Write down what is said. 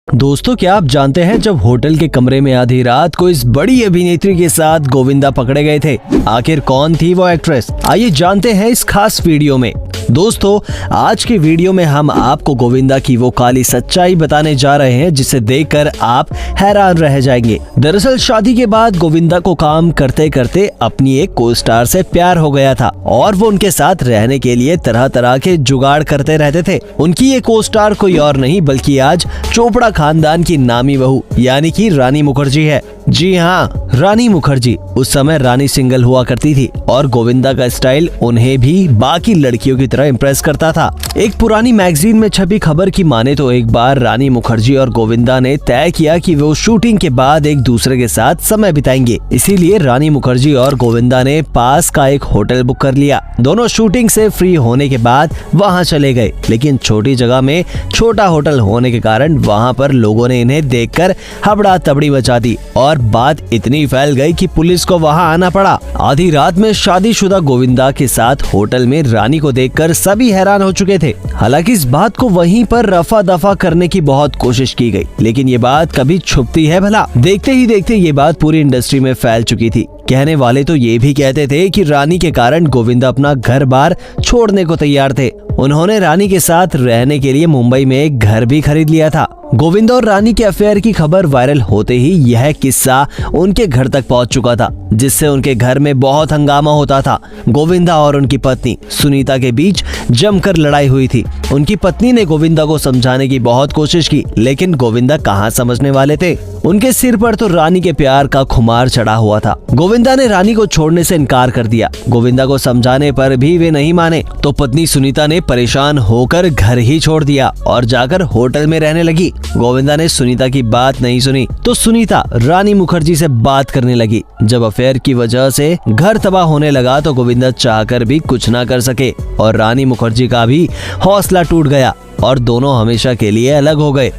दोस्तों, क्या आप जानते हैं जब होटल के कमरे में आधी रात को इस बड़ी अभिनेत्री के साथ गोविंदा पकड़े गए थे, आखिर कौन थी वो एक्ट्रेस? आइए जानते हैं इस खास वीडियो में। दोस्तों, आज के वीडियो में हम आपको गोविंदा की वो काली सच्चाई बताने जा रहे हैं जिसे देखकर आप हैरान रह जाएंगे। दरअसल शादी के बाद गोविंदा को काम करते करते अपनी एक को स्टार से प्यार हो गया था और वो उनके साथ रहने के लिए तरह तरह के जुगाड़ करते रहते थे। उनकी ये को स्टार कोई और नहीं बल्कि आज चोपड़ा खानदान की नामी बहू यानी कि रानी मुखर्जी है। जी हाँ, रानी मुखर्जी। उस समय रानी सिंगल हुआ करती थी और गोविंदा का स्टाइल उन्हें भी बाकी लड़कियों की तरह इम्प्रेस करता था। एक पुरानी मैगजीन में छपी खबर की माने तो एक बार रानी मुखर्जी और गोविंदा ने तय किया कि वो शूटिंग के बाद एक दूसरे के साथ समय बिताएंगे। इसीलिए रानी मुखर्जी और गोविंदा ने पास का एक होटल बुक कर लिया। दोनों शूटिंग से फ्री होने के बाद वहाँ चले गए, लेकिन छोटी जगह में छोटा होटल होने के कारण वहाँ पर लोगों ने इन्हें देखकर हबड़ा तबड़ी मचा दी और बात इतनी फैल गई कि पुलिस को वहां आना पड़ा। आधी रात में शादीशुदा गोविंदा के साथ होटल में रानी को देखकर सभी हैरान हो चुके थे। हालांकि इस बात को वहीं पर रफा दफा करने की बहुत कोशिश की गई, लेकिन ये बात कभी छुपती है भला? देखते ही देखते ये बात पूरी इंडस्ट्री में फैल चुकी थी। कहने वाले तो ये भी कहते थे कि रानी के कारण गोविंदा अपना घर बार छोड़ने को तैयार थे। उन्होंने रानी के साथ रहने के लिए मुंबई में एक घर भी खरीद लिया था। गोविंदा और रानी के अफेयर की खबर वायरल होते ही यह किस्सा उनके घर तक पहुंच चुका था, जिससे उनके घर में बहुत हंगामा होता था। गोविंदा और उनकी पत्नी सुनीता के बीच जमकर लड़ाई हुई थी। उनकी पत्नी ने गोविंदा को समझाने की बहुत कोशिश की, लेकिन गोविंदा कहाँ समझने वाले थे। उनके सिर पर तो रानी के प्यार का खुमार चढ़ा हुआ था। गोविंदा ने रानी को छोड़ने से इनकार कर दिया। गोविंदा को समझाने पर भी वे नहीं माने, तो पत्नी सुनीता ने परेशान होकर घर ही छोड़ दिया और जाकर होटल में रहने लगी। गोविंदा ने सुनीता की बात नहीं सुनी तो सुनीता रानी मुखर्जी से बात करने लगी। जब अफेयर की वजह से घर तबाह होने लगा तो गोविंदा चाहकर भी कुछ ना कर सके और रानी मुखर्जी का भी हौसला टूट गया और दोनों हमेशा के लिए अलग हो गए।